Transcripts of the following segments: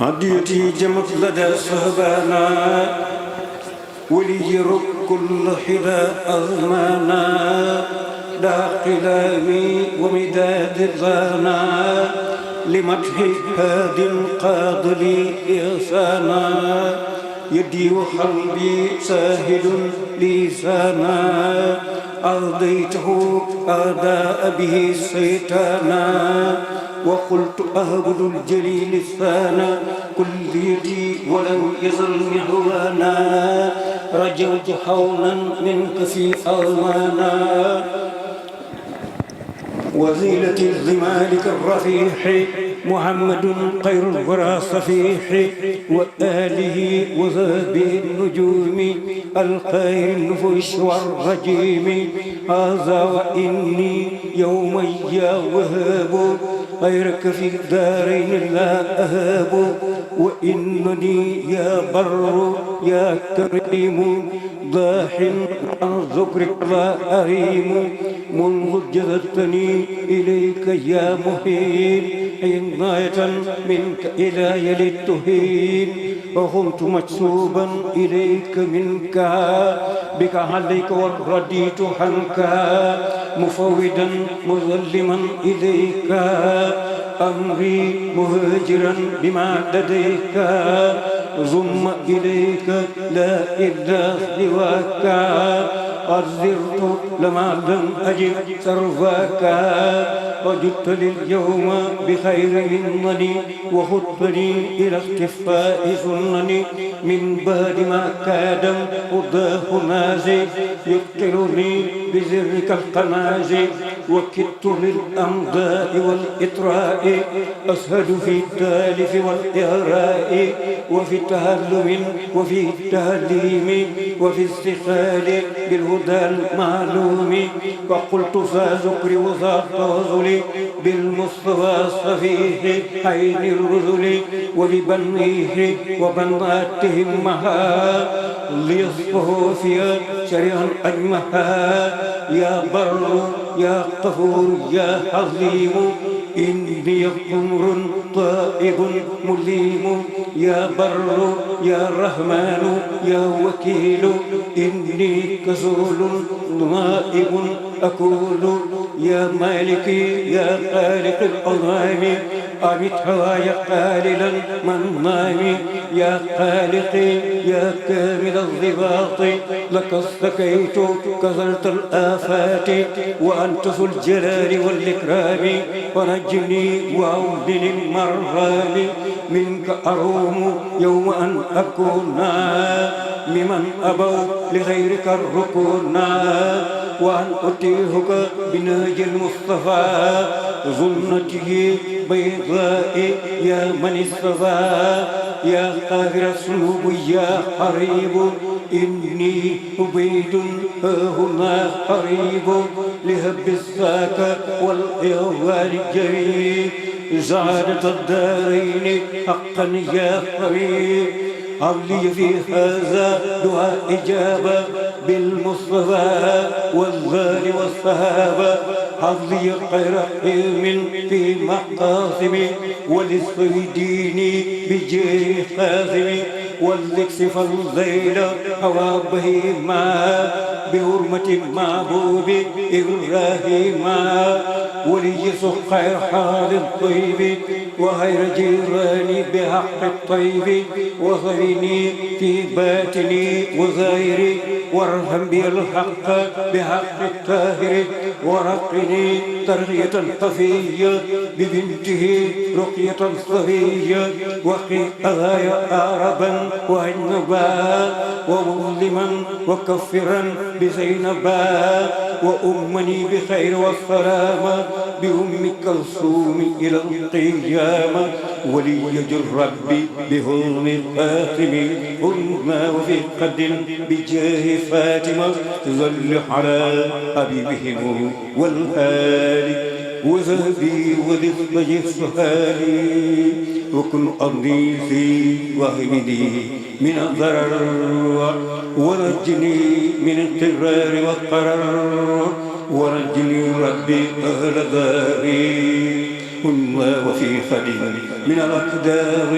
هديتي جمت لدى صهبانا ولي كل حذا أضمانا دا قلامي ومداد الظانا لمدح هاد قاض لي إحسانا يدي وقلبي ساهل لسانا أرضيته أداء به الشيطانا وقلت أهبد الجليل الثانا كليتي ولم يزل هوانا رجوت حولا منك في أرمانا وزيلة الزمالك الرفيح محمد خير الورى صفيح وآله وذهبه النجوم الخير النفوس والرجيم هذا وإني يومي وهاب غيرك في الدارين لا أهاب وإنني يا بر يا كريم ضاح عن ذكرك لا أريم منذ جذبتني إليك يا مهين عناية منك إلي للتهين وقمت مجسوبا إليك منك بك عليك ورديت عنك مفوضا مظلما إليك أمري مهاجرا بما لديك ثم إليك لا إله سواك قد زرت لما لم أجد سرفاك وجدت لليوم بخير منني وخطني إلى اختفاء سنني من بعد ما كاد أضاه نازي يقتلني بزرك القنازي وكدت للأمضاء والإطراء أسهد في التالف والإغراء وفي تهلم وفي التهليم وفي استقال بالهدى المعلوم وقلت فذكري وذا التوازل بالمصطفى الصفيح عين الرذل وببنيه وبناتهم معها ليصفه فيها شريعا أجمها يا بر يا غفور يا حليم إني قمر طائب مليم يا بر يا رحمن يا وكيل إني كسول نائب أقول يا مالكي يا خالق الأنام أمت هواي قاللا من نام يا خالقي يا كامل الضباط لك استكيت كثرت الآفات وأنت ذو الجلال والإكرام ونجني وأودني المرام منك أروم يوم أن أكون ممن أبوا لغيرك الركون وأن أتيهك بنهج المصطفى ظلته بيضاء يا من اصطفى يا قاهر الصلوب يا قريب إني عبيد هنا قريب لهب الساك والإغوال الجريء سعادة الدارين حقا يا قريب أولي في هذا دعاء إجابة بالمصطفى والغال والصحابة حظي خير علم في مقاسم وللصيدين بجاه قاسم والذكس فالليل هوى بهيما بحرمة معبود إبراهيم وليس خير حال الطيب وخير جيراني بحق الطيب وخيرني في باطني وظاهري وارحم بي الحق بحق الطاهر ورقني ترقية خفية ببنته رقية صفية وقي أذايا عربا وعنبا ومظلما وكفرا بزينبا وأمني بخير والسلامة بأم كلثوم إلى القيامة وليجر ربي بهرم الخاتم هرما وفي قد بجاه فاتمة تظل على حبيبهم والآل وذهبي وذفج السهالي وكن أرضي في وهمني من الضرر ونجني من الترار والقرار ونجني ربي أهل داري هما وفي خدي من الأقدار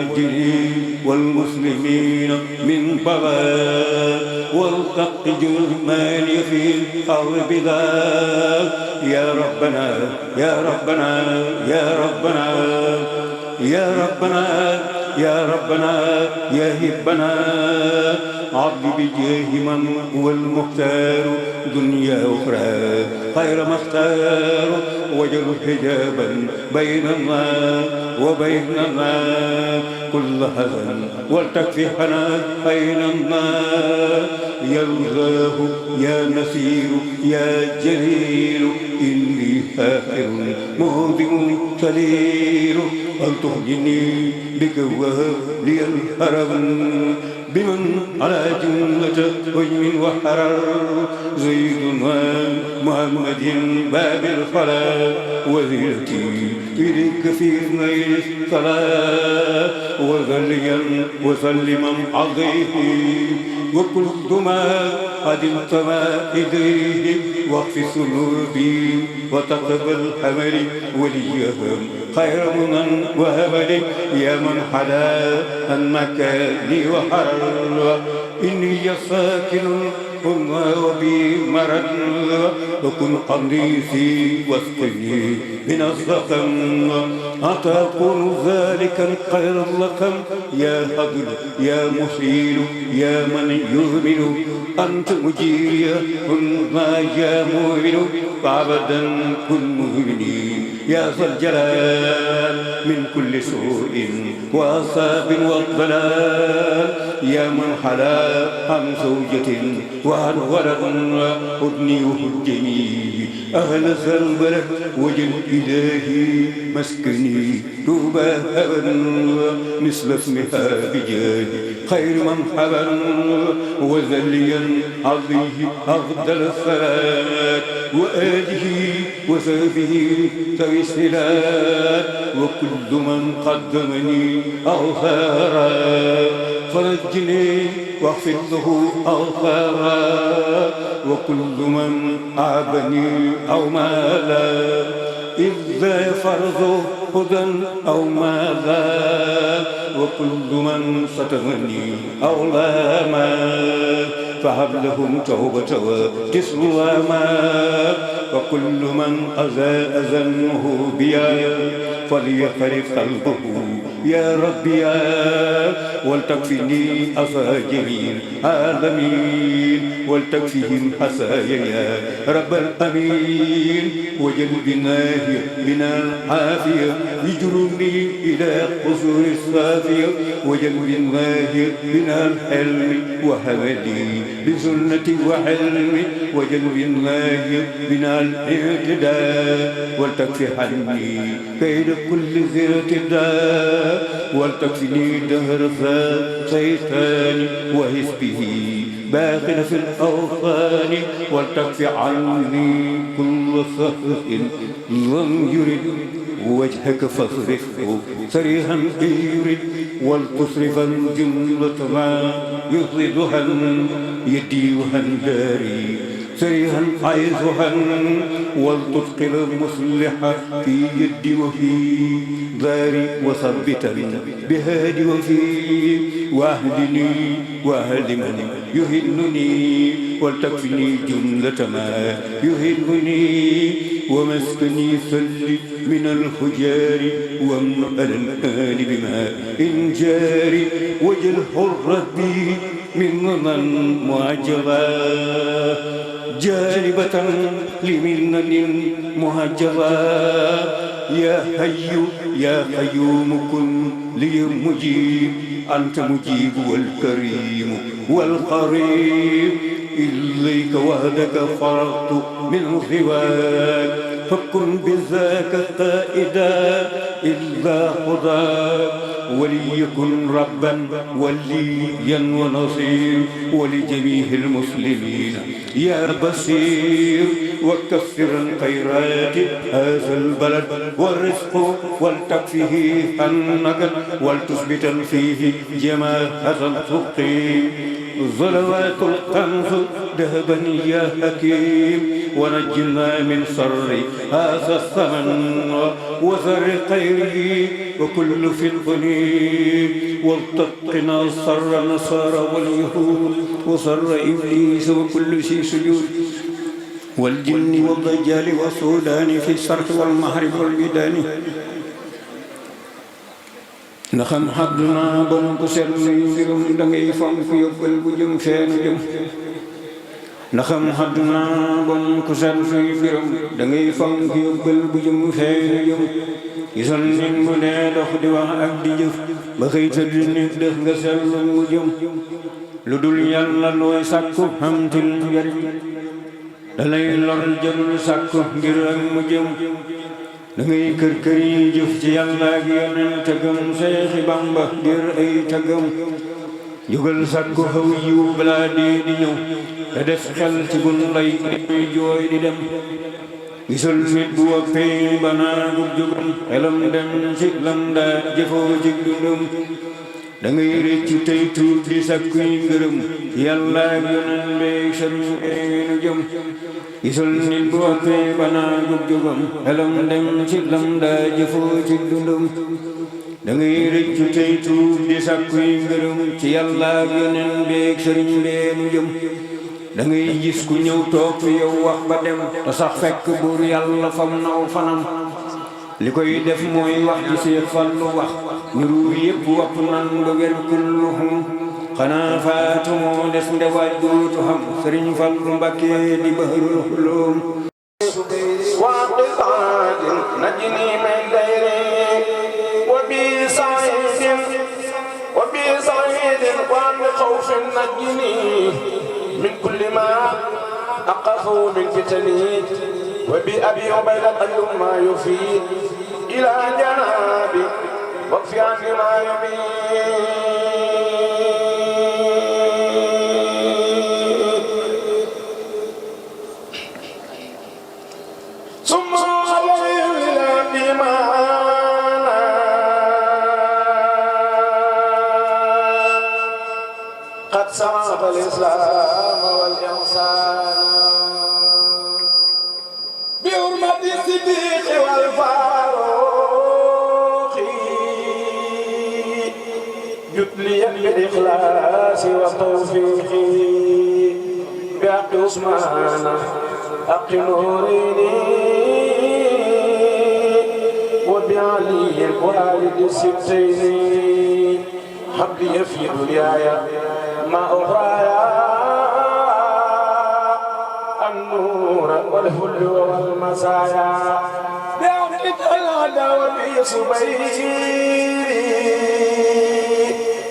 والمهاجرين والمسلمين من بلاء والتق جرمان في الأرض بذاك يا ربنا يا ربنا يا ربنا يا ربنا يا ربنا يا هبنا عبد بجاه من هو المختار دنيا أخرى خير ما اختار وجل حجابا بيننا وبيننا كل حزن ولتكفي حنا بيننا يا الله يا نسير يا جليل إني آخر مهدم سليل أن تخجني بك وهب لي الهرم بمن على جملة وجم وحرر زيد ومحمد باب الخلاء وزيرتي إليك في نيل الصلاة وذليا وسلما عظيه وكل ما قدمت ما إليه واخف ذنوبي وتقبل حملي وليهم خير من وهب لي يا من حلا عن مكاني وحرر إني ساكن وبي مرض وكن قميصي واسقني من الزخم أتكون ذلك خير اللقم يا حبل يا مسيل يا من يؤمن أنت مجيري كن ما يا مؤمن فأبدا كن مؤمني يا ذا الجلال من كل سوء وعصاب والضلال يا من حلا عن زوجة وعن ولد أدني وهجني أهل ذا البلد وجل إلهي مسكني توبى أبدا مثل اسمها بجاه خير من حبا وذليا عظيه أفضل الصلاة وآله وصحبه ذوي الصلات وكل من قدمني أغفارا فرجني واغفر له أغفارا وكل من أعبني أو مالا إذا فرض هدى أو مالا وكل من ستمني أو لاما فهب لهم توبة وتسلما وكل من أذنه بيا فليخرف قلبه يا ربي ولتكفني أسى جميع العالمين ولتكفيهم حسايا يا رب الأمين وجل بالناهي من العافية يجرني إلى قصور الصافية وجل بالناهي من الحلم وهملي بسنة وحلم وجل بالناهي من الاعتداء ولتكفي عني كيد كل ذي ارتداء ولتكفني دهر شيطان وحزبه باقٍ في الأوطان ولتكفي عني كل سخط لم يرد وجهك فاصرفه سريعا يرد ولتصرفا جملة ما يفضها يدي وهنداري سريعا عايزها ولتثقل المصلح في يدي وفي داري وثبتا بهادي وفي واهدني واهد من يهنني ولتكفني جملة ما يهنني ومسكني سل من الفجار وامن الآن بما إن جاري وجل حر بي من معجبا جالبة لمنن مهجبا يا حي يا قيوم كن لي مجيب أنت مجيب والكريم والقريب إليك وحدك فرغت من سواك فكن بذاك قائدا إلا خذاك وليكن ربا وليا ونصير ولجميع المسلمين يا بصير وكثر الخيرات هذا البلد والرزق ولتكفيه النكد ولتثبتا فيه جماعة الصدق ظلوات القنص ذهبا يا حكيم ونجنا من شر هذا الثمن وذر خيره وكل فتن والتقنا شر النصارى واليهود وشر إبليس وكل شيء سجود والجن والدجال والسودان في الشرق والمغرب والبلدان ndaxam xadduna bon ko seet luy mbirum dangay fonk yóbbal bu jëm feenu jëm ndaxam xadduna bon ko seet luy mbirum dangay fonk yóbbal bu jëm feenu jëm gisal nit mu dee dox di wax ak di jëf ba xëy tëdd nit def nga seetlu mu jëm lu dul yàlla looy sàkku xamtil njariñ dalay lor jëlul sàkku ngir ak mu jëm dangay kër kër yi jëf ci yàlla ak yonent gëm Seexi Bamba ngir ay tagam jógal sàkku xaw yiw balaa dee di ñëw te def xel ci gun lay jooy di dem gisal nit bu woppee banaa gub jógam xelam dem ci lam daa jëfoo ci dundam dangay réccu tey tuub di sàkkuy ngërëm yàlla ak yonent beeg sëriñ nu jëm gisal nit bu woppee banaa gub jógam xelam dem ci lam daa jëfoo ci dundam dangay réccu tey tuub di sàkkuy ngërëm ci yàlla ak yonent beeg sëriñ nu jëm dangay gis ku ñëw toog fi yow wax ba dem te sax fekk buur yàlla fam naw fanam li koy def mooy wax ci Seex Fallu wax ñu ruu yépp wopp nan ba wér kulluhum xanaa faatu moo des ndewaaj dootu xam Sëriñ Fallu Mbakke di bahrul xulum waaqitaadin najni min dayri wa bi saidin wa bi xawfin najni من كل ما أقفوا من فتني وبأبي عبيدة قل ما يفيد إلى جنابي واكفي عني ما يبيد ثم عليه إلى إيمانا قد سعى الإسلام بحرمة الصديق والفاروق جتليا بالإخلاص والتوفيق بحق عثمان حق نورين وبعلي والد السبتين حبلي في دنياي ما أخرايا النور والهل والمسايا بعقد الهدى وبي صبيري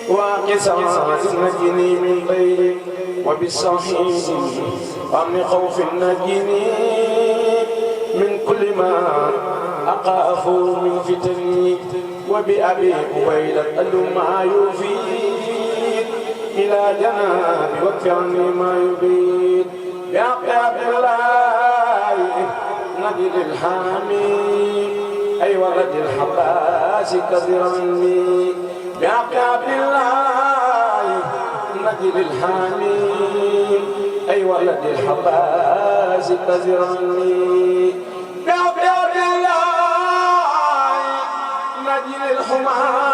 وقسعات نجني من غيري وبالصحيح ومن خوف نجني من كل ما أخاف من فتني وبأبي عبيدة قل ما يفيد إلى جنابي واكف عني ما يبيد يا عبد الله نجد الحامي أي ولد الحباس كثيرني يا عبد الله نجد الحامي أي ولد الحباس كثيرني يا عبد الله نجد الحمار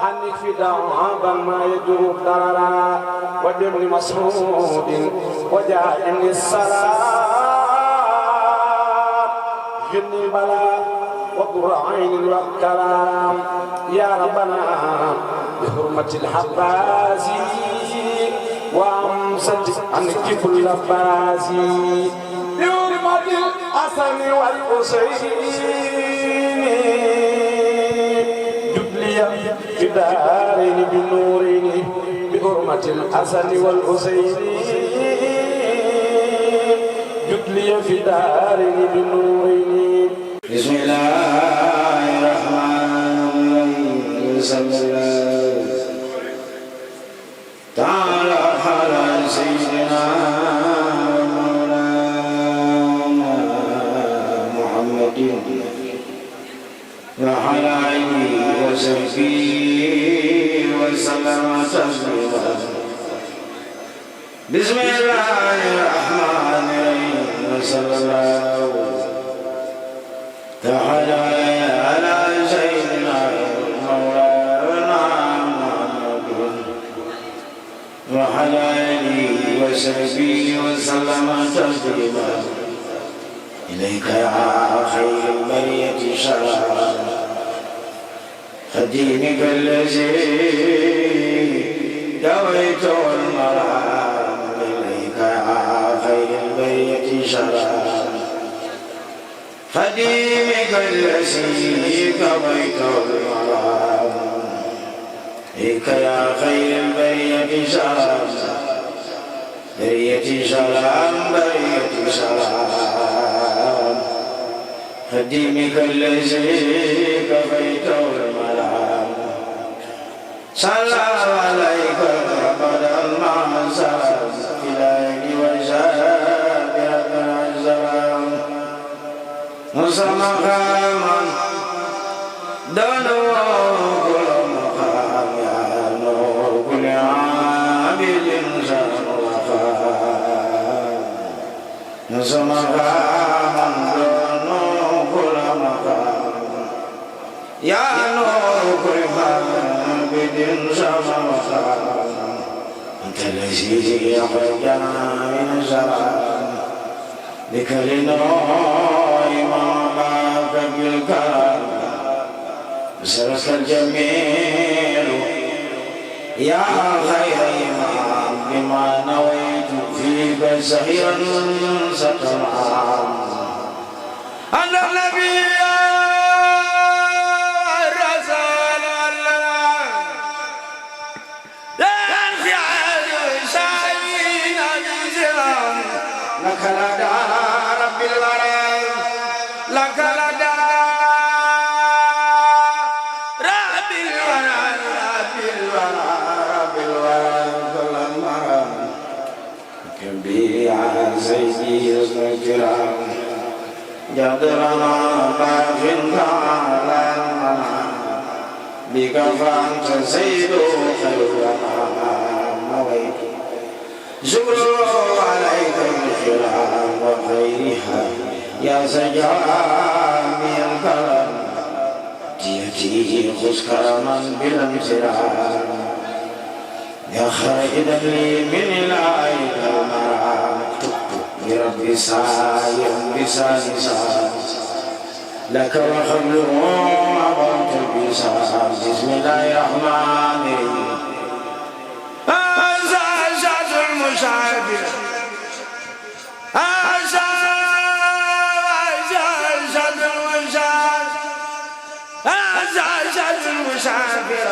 حنك في دعوة ما يدور ضررا وابن مسعود وجاء السلام جن البلاء وضر عين والكلام يا ربنا بحرمة الحباس وامسك عنك كل باس بحرمة الحسن والحسين جبليا في دارين بنورين بحرمة الحسن والحسين جبليا في دارين بنورين بسم الله الرحمن الرحيم صلى الله تعالى على سيدنا ومولانا محمد وعلى آله وصحبه وسلم تسليما بسم الله الرحمن الرحيم وصلى الله تعالى على سيدنا مولانا محمد وعلى آله وصحبه وسلم تسليما إليك يا خير البرية سلام خديمك الذي دويت المرام إليك يا خير البرية سلام خديمك الذي دويت المرام إليك يا خير البرية سلام برية سلام برية سلام خديمك الذي كفيت الملام صلى عليك أبدا مع السلام في العين والشهاب ربنا السلام وسمى خاما دونه كل مقام يا نور كل عابد سلام وسمى خاما يا نور كل عابد سلام أنت الذي أخرجنا من الزلام بك لنور ما باك بالكرم بسرك الجميل يا خير إمام بما نويت فيك سهيا سترعام أنا النبي لك لدى رب الورى لك لدى رب الورى رب الورى رب الورى كل المرام كبير عن سيدي حسن الكرام جدرنا باف تعالى المنام بك فانت سيد خير الانام نويت زوروا عليك الخيرات وخيرها يا سجامي الكرم تيتي خذ كرما بلا امتنان يا خائدا لي من العين المرام برب ساير بسان سان لك وخبله عبرت بسان بسم الله الرحمن الرحيم المسافر المسافر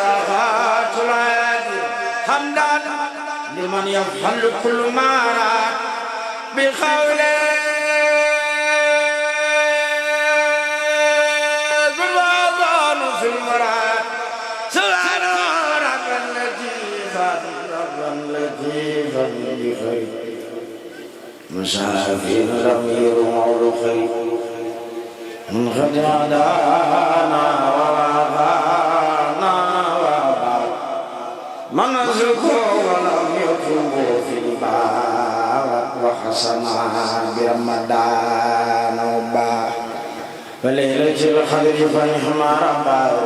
حمدا لمن يفعل كل ما راد بقوله بالوضع في المراد سبحان رب اللطيفة لطيفا بخير مسافر ضمير مولى خير من قد عدانا ووافانا وبعد من نزكو ولم يتوب في الباب وحسنا برمضان وبعد وليلة القدر فنعم رباه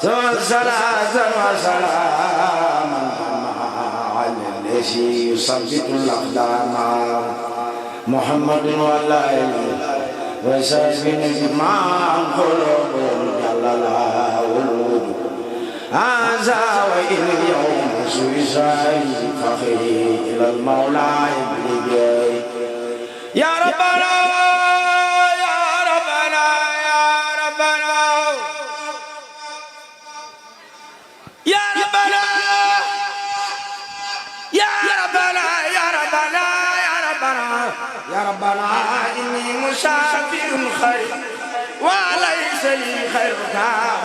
ثم صلاة وسلاما الذي يثبت الأقدام محمد والآل وسلم مع قلوب جل الله هذا وإن اليوم سويساي فخري إلى المولى بلجاي يا ربنا يا ربنا يا ربنا يا ربنا يا ربنا يا ربنا يا ربنا يا ربنا إني مسافر خير وليس لي خير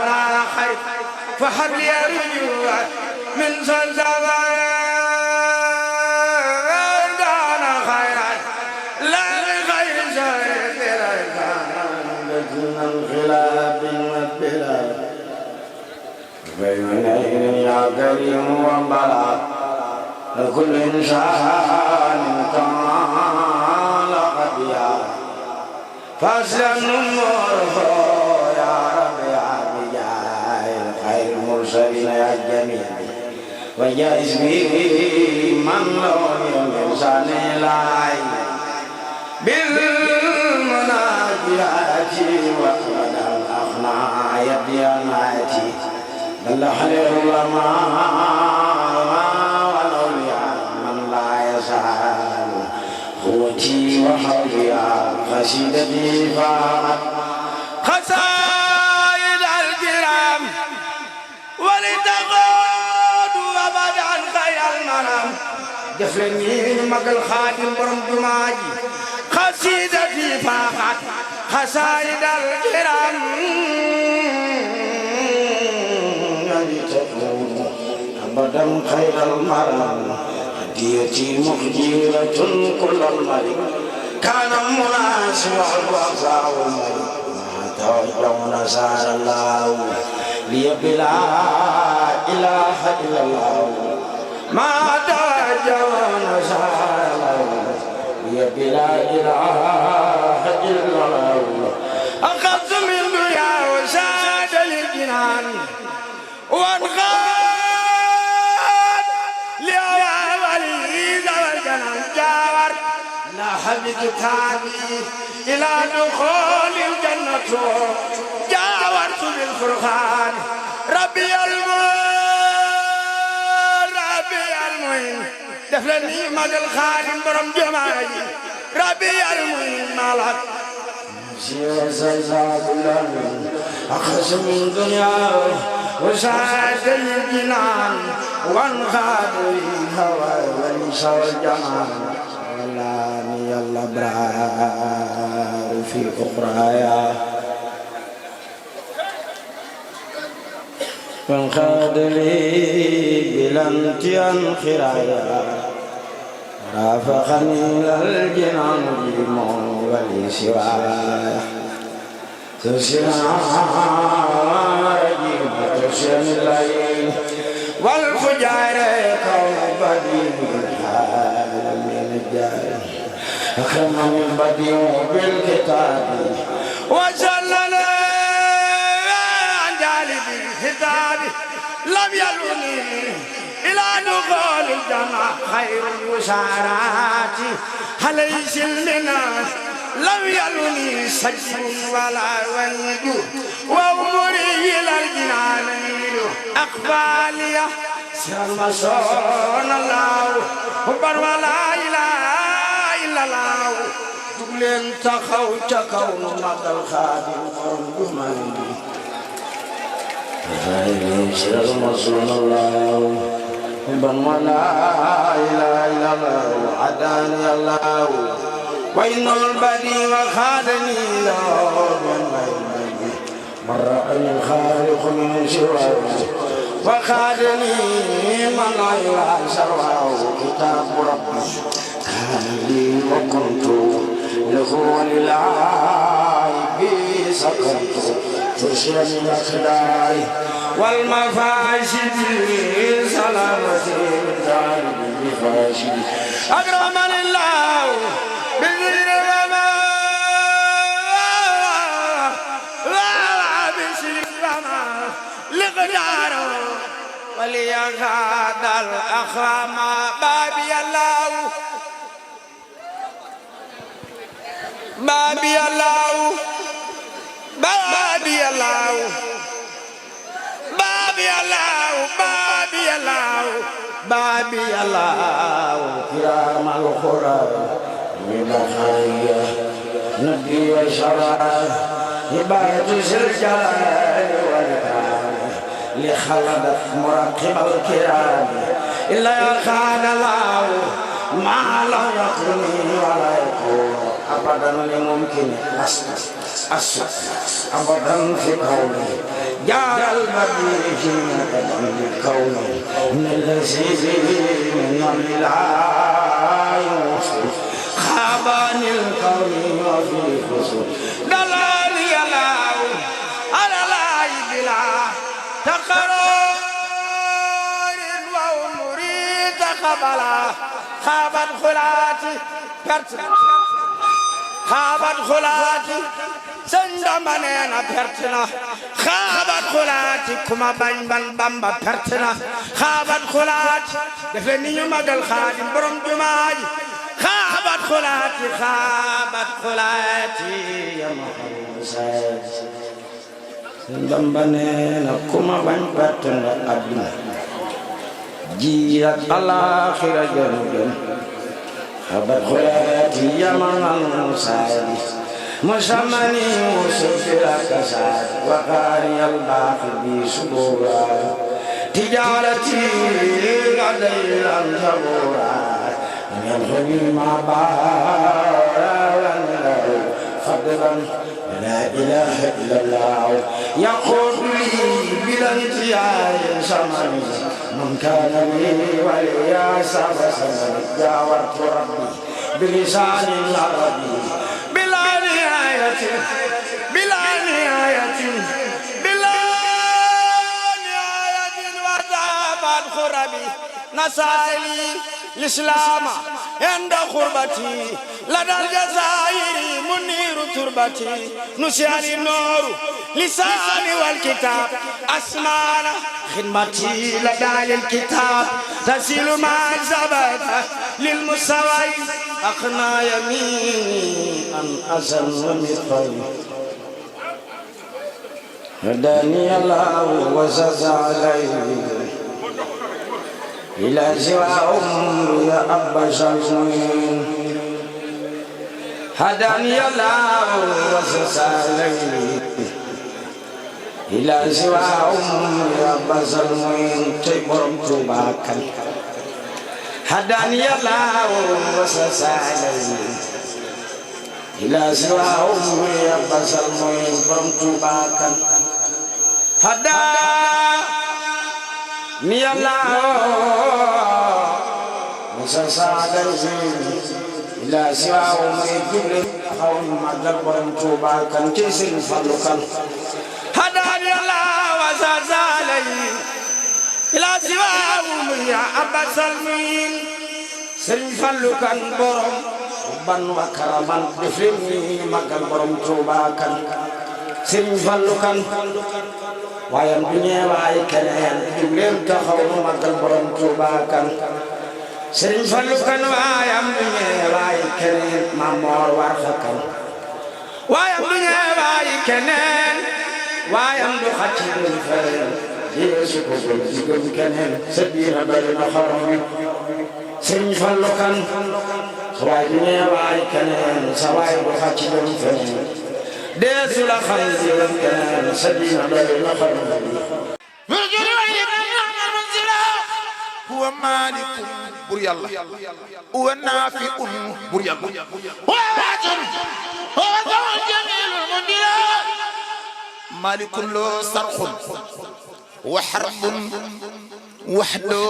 ولا خير فهب لي رجوع من زلزال كان خيرا لا غير زيد كان الخلاف والبلاد بين يا كريم وبلا لكل إنسان تعالق بها فاسلم نوره يا رب يا بجاه خير المرسلين يا جميع وجائز به من له الإنسان لاي بالمناجات وقد الأخنى يدي ناتي بل حليل العلماء والأولياء من لا يسأل قوتي وحولي قصيدتي فاقت خسائد الكرام ولتقود أبدا خير المنام دفلني مق الخاتم برم جماجي قصيدتي فاقت خسائد الكرام ولتقود أبدا خير المنام هديتي مخجيلة كل الملك كان مناسبا وأفزع الملك ما توجهون سار الله لي بلا إله إلا الله ما توجهون سار الله لي بلا إله إلا الله أخذت من دنيا وساد للجنان وانغاد لأولي والجنان جاور لاح بكتابي إلى دخول الجنة جاورت بالفرقان ربي المعين دفلني مد الخادم برم جمالي ربي المعين مالك أخذ من دنيا وسعد الجنان وانغاد الهوى وليس الجمال ولاني الأبرار في أخرايا وانخاد لي بلامتيان خرايا رافقني الجنان بمو ولي سوايا تسيا رجيم تسيا الليل والفجار كون بديل الحال من الجار أكرم من بديع بالكتاب وجلنا عن جانب الكتاب لم يلوني إلى دخول الجنة خير الوسارات ليس للناس لم يلوني سجن ولا ولد وأمري إلى الجنان أقبالي سر مسون الله حبا ولا إله إلا الله دبلن تخو تكون مدى الخادم فرم جمالي سر مسون الله حبا ولا إله إلا الله عداني الله وإن البدي وخادني له مرأني الخالق من سواه وخادني من لا إله سواه كتاب ربي كان لي وكنت له ولله به سكنت ترشدني أخداي والمفاسد سلامتي من ذلك بفاشد أكرمني الله بذكر وما لقداره وليغاد الأخرام بابي الله بابي الله بابي الله بابي الله بابي الله بابي الله كرام الخرام من خير نبي وشرع عبادة الجلال والإكرام لخلدت مراقب الكرام إلا خان الله ما لا يكون ولا يكون أبدا لممكن أسد أبدا في كوني جعل البديع أبدا لكوني من الذي من الله يوصف خابان الكون وفي خصوص دلالي الله على لا بلا تقرار وأمري xabala xaabat xulaati perte xaabat xulaati sëñ Bamba nee na perte na xaabat xulaati kuma bañ ban Bamba perte na xaabat xulaati def leen ni ñu magal Xaadim borom jumaa ji xaabat xulaati xaabat xulaati ya Muhammad sëñ Bamba nee na kuma bañ perte na àdduna ji ak alaaxira jëm xaabat xulaati ya Muhammad مسمني مسفر كساد وقاري الباقي بسبورا تجارتي غدير الزبورا يلغي ما بارا فضلا لا اله الا الله يقول لي بلا انتهاء سمني من كان لي وليا سبا سمني جاورت ربي بلسان العربي بلا نهاية وذابت خربي نسائلي الإسلام عند خربتي لدى الجزائر منير تربتي نسياني النور لساني والكتاب أسمانا خدمتي لدى الكتاب تسيل مع الزبد للمستوى أقنى يمين أن أزل مثقي هداني الله وزاد علي إلى سوى عمري يا أبا شمسين هداني الله وزاد علي إلى سوى عمري يا أبا شمسين تبرم تباكا هداني الله وزاد علي إلى سوى عمري يا أبا شمسين تبرم تباكا هداني الله وسسادني إلى سوى عمري كل قوم مدل برم توبا كان كيسن فلوكان هداني الله وسسادني إلى سوى عمري أبا سلمين سن فلوكان برم بن وكرمان دفلني مدل برم توبا كان سن فلوكان waayam du ñeewaay keneen jug leen taxaw nu magal borom Tuuba kan Sëriñ Fallu kan waayam du ñeewaay keneen Mamoor Warxa kan waayam du ñeewaay keneen waayam du xacc dul feneen yeesu ko gëm ci gëm keneen sa biir bari na xorom Sëriñ Fallu kan waay du ñeewaay keneen sa waay du xacc dul feneen deesu la xam jëm keneen sa diina doy na xam huwa maalikun bur yàlla huwa naafi'un bur yàlla huwa waatun huwa zawul jamiilul mundira maalikun loo sarxun wa harbun wahdo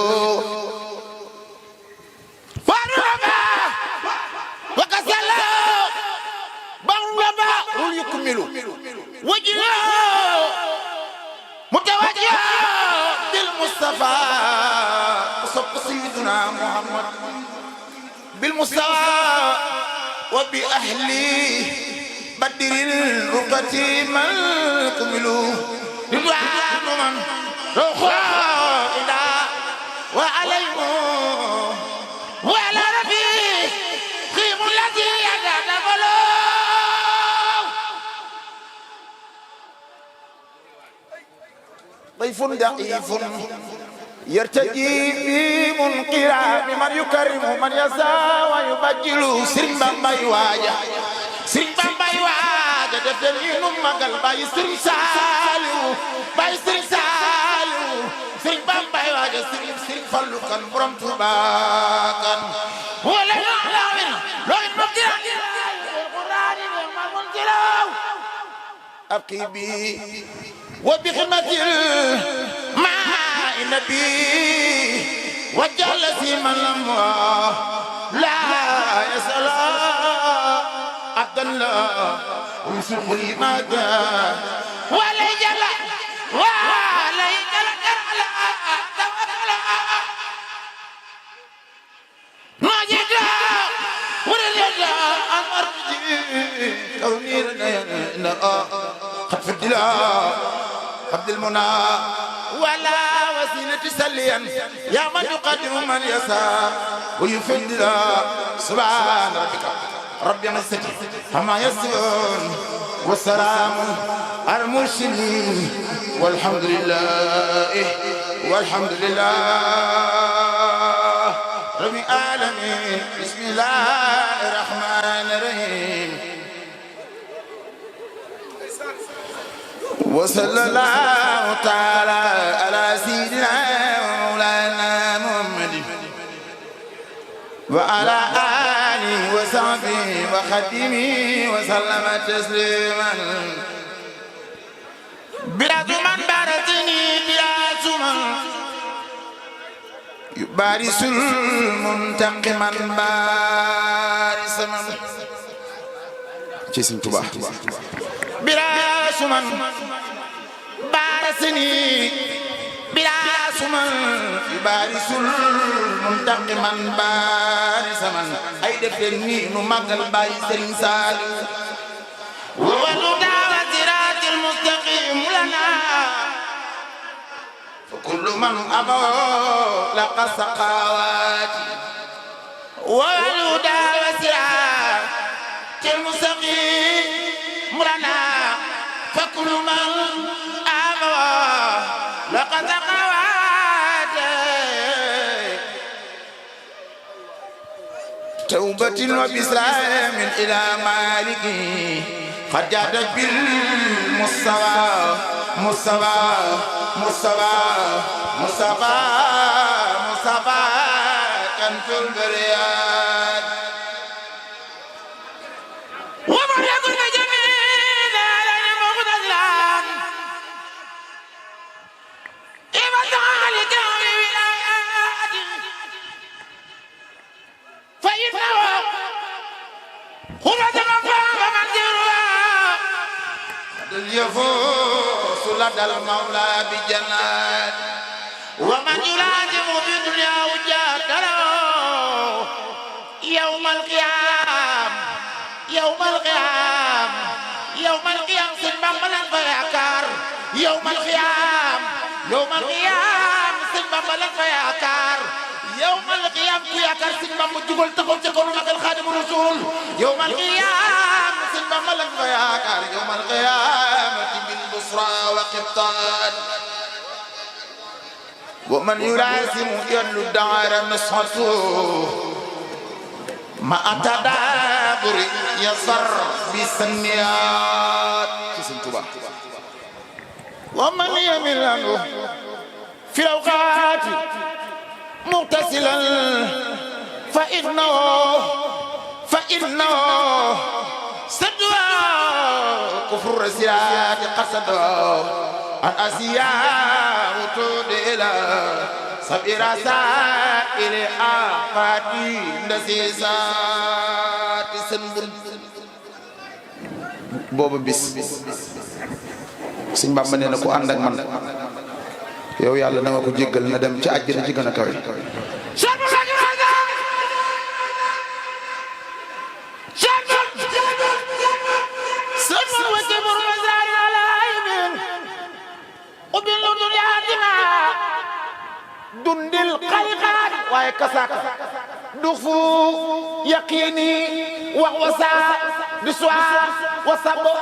faraba wa kasala bawaba rul yukmilu wajha mutawajjiha bil mustafa سيدنا محمد بالمستوى وبأهلي بدر الرقة من كملوا رضوان من رخاء إلى وعليهم وعلى ربي خيم الذي يتنبلوا ضيف ضعيف يرتجي بمنقرا بمن يكرم من يسعى ويبجل سرين بامباي واجا سرين بامباي واجا دفني نمغال باي سرين سالو باي سرين سالو سرين بامباي واجا سرين فالو كان برام توبا كان ولا لا لو مبدرا القران ما منزلو ابكي بي وبخدمه النبي وجعل سيما الأمواه لا يسأل عبد الله ويسوق لماذا ولا يجل ولا يجل كوني قد فدلا عبد المنى ولا وسيلة سليا يا من يقدم من يسار ويفدلا سبحان ربك رب العزة عما يصفون والسلام على المرسلين والحمد لله رب العالمين بسم الله الرحمن الرحيم وصلى الله تعالى على سيدنا ومولانا محمد وعلى آله وصحبه وخدمه وسلم تسليما بلا من بارزني بلا من يبارس المنتقما بارس من جسم تبا بلا من بارسني بلا من يبارس المنتقما بارس من أي دفني نمغل باي سرين سالو وولد وزراط المستقيم لنا فكل من أبى لقى سقاوات وولد وزراط المستقيم لنا فكل من أبى لقى سقاوات توبة وبسلام إلى مالك قد جادت بالمصطفى مصطفى كان في البريات ومن يكن جميلا للمغتسلان إما ذلك بولايات فإنه هو تمفى ومنزلها يفوز لدى المولى بجنات ومن يلازم في الدنيا وجهك له يوم القيام سلم ملك فياكار يوم القيام سلم ملك فياكار يوم القيام فياكار سلم مجبل تقول تكون لك الخادم الرسول يوم القيام سلم ملك فياكار يوم القيامة بالبصرى وقبطان ومن يلازم يلو الدار نصحته ما أتدابر يصر بسنيات ومن يمل عنه في الأوقات مغتسلا فإنه سدوا كفر الرسالات قصدوا أن أسياء وتود إلى سبيل رسائل آفاتي نسيسات سنبل boobu bis Sëñ Bamba nee na ku ànd ak man yow yàlla na nga ko jéggal na dem ci àjjana ci gën a kawe dundil xaliqaat waaye kasaaka dufu yaqini wax wasa du soir wasabo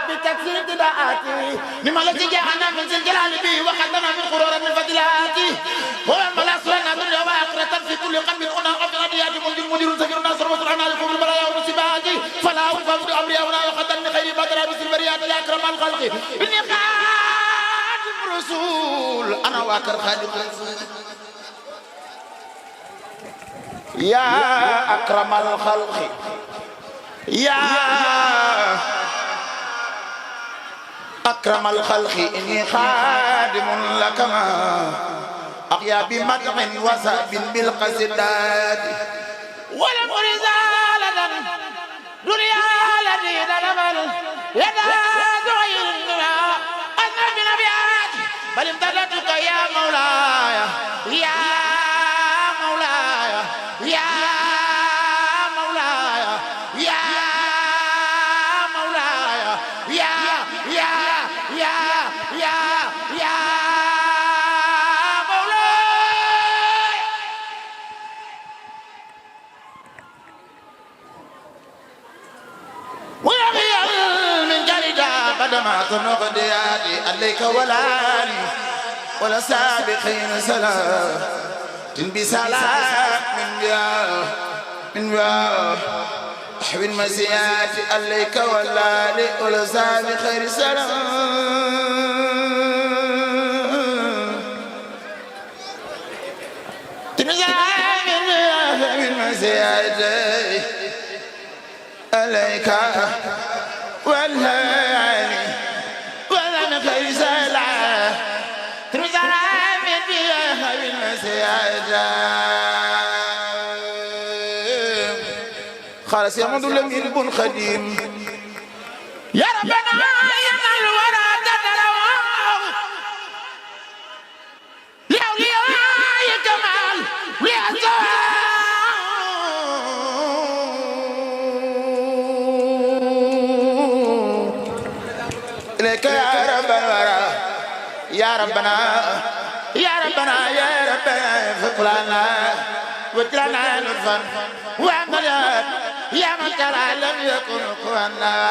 bi taksir daati ni ma la ci jaana min sil jalali bi wa qadana min qurara min fadilati wa mala surana dunya wa akhiratan fi kulli qalbin una afra diyati mudir sakir nasr wa surana lakum bil baraya wa musibati fala ufawdu amri wa yaqdan min khayri badra bil bariyat ya akram al khalqi inni رسول أنا واكر خادم يا أكرم الخلق يا أكرم الخلق إني خادم لك ما أحيا بمدح وساب بالقصدات ولم رسالة دنيا الذين نمل يدا زعيرنا أذنب بنبيات بل امتدتك يا مولاي يا مولاي يا مولاي يا ما تنقضياتي عليك ولا سابقين سلام بسلام من بيا أحب المسيات عليك ولا سابقين سلام عليك والهاني ولا خير سلام ترزع من بيها بالمسياجة خلاص يا مدو لم يلبن خديم يا ربنا يا من الورى تدروا يا ولياء يا كمال يا إليك يا رب الورى يا ربنا يا ربنا يا ربنا فقلنا وجلنا لطفا وعملا يا من ترى لم يكن كوانا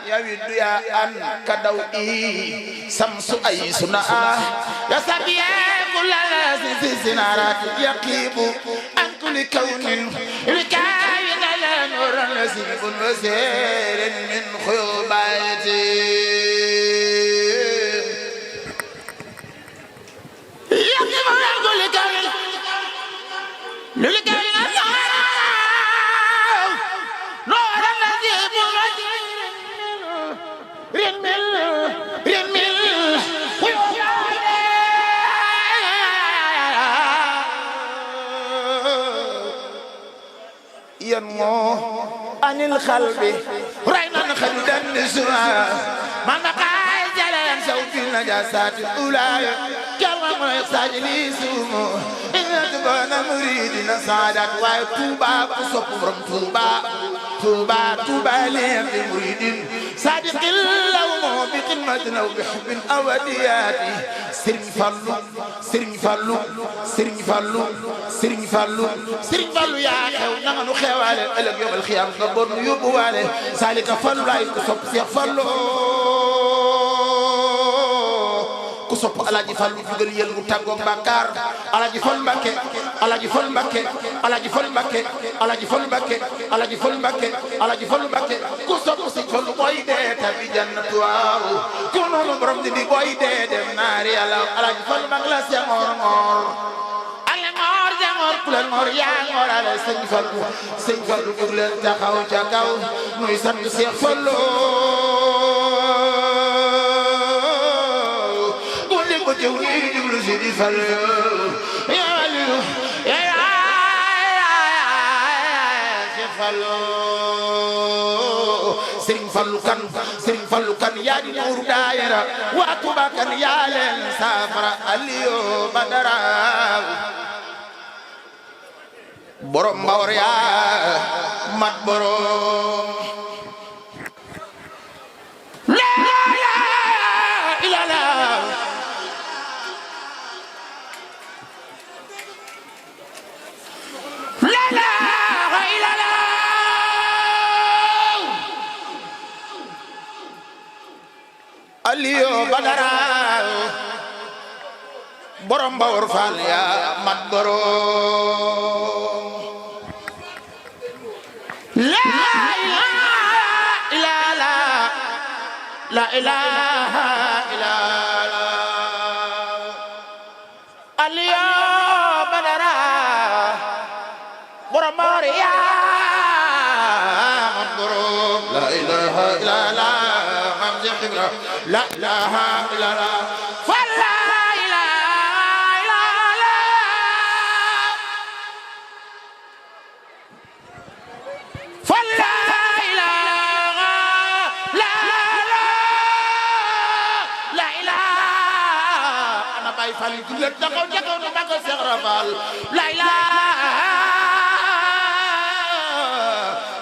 يا ود يا أن كدوئي سمس أي سنة يا سبيا كل الناس سنارات يقيب عن كل كون الكائن لا نور نسيب وسير من خيوباتي يقيب عن كل كون للكائن نور نسيب ينمو عن القلب رينا خلدا نسوا ما نقاي جلال سوف النجاسات الأولى كما يحتاج لي سمو إن تبان مريدنا سعادات وتوبا كسوبرم توبا لهم لمريد صادق اللوم بقمة أو بحب أودياتي سرين فالو يا خيو نغنو خيوالي ألق يوم الخيام نبون يبوالي سالك فالو لا يكسب سيخ فالو كسب alaji fallu dugal yel mu taggo bakar alaji fol mbakke alaji fol mbakke alaji fol mbakke alaji fol mbakke alaji fol mbakke alaji fol mbakke kusop si fol boy de tabi jannatu waaw kono no borom di boy de dem naari alaji fol mbak la se ngor ale ngor jangor pulen ngor ya ngor ala seigne fallu dug leen taxaw ca kaw nuy sant Cheikh Fallu Sidi Fallu ya Fallu ya Cheikh Fallu Serigne Fallu kan ya di nuuru daayira wa Tuuba kan ya leen safara Aliyo Badara borom Mbawar ya mat borom la ilaha illallah Aliyo Badara borom Mbawar Fall ya mat borom la ilaha illallah Aliyo Badara borom Mbawar ya mat borom la ilaha illallah لا إله إلا الله فلا إله إلا الله فلا إله لا إله أنا باي فالي كل دقون نبغى سغرفال لا إله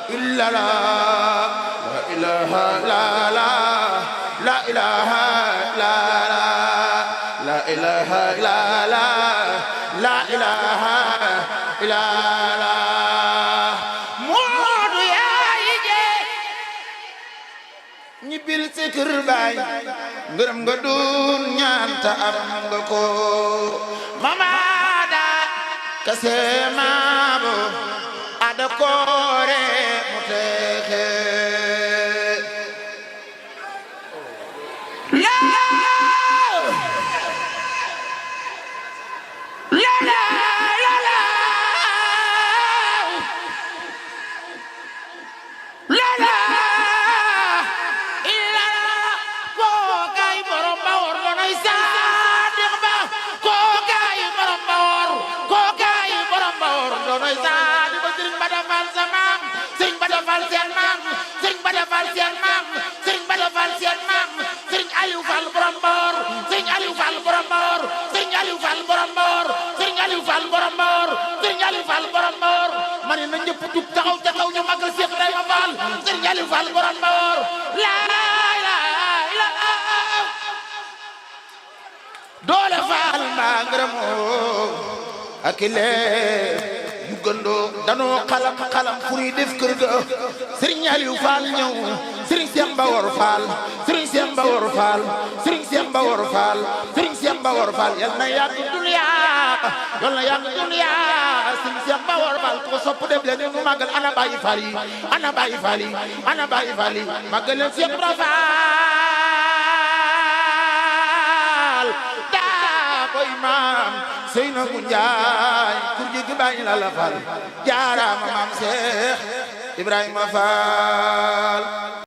إلا الله لا إله لا لا إله لا لا إله لا لا إله إلا الله مود يا يجي نبيل kër baay ngërëm nga dun ñaan ta am nga ko mamada kase maabo ada koore mu teexe mani na ñëpp jub taxaw ca kaw ñu magal Cheikh Ibrahima Fall Serigne Aliou Fall borom Mbaor la ilaha doole Fall mbaa ngërëmoo ak leer yu gëndoo danoo xalam furi def kër ga Serigne Aliou Fall ñëw Serigne Cheikh Mbawor Fall Serigne Cheikh Mbawor Fall Serigne Cheikh Mbawor Fall Serigne Cheikh Mbawor Fall yal na yàgg dunya yal na yàgg dunya Serigne Cheikh Mbawor Fall ko sopp dem leen ñu màggal ana Baye Fall yi ana Baye Fall yi ana Baye Fall yi màggal leen Cheikh Ibra Fall daa koy maam Seynabou Njaay kur jigi Baye la Fall jaaraama maam Cheikh Ibrahima Fall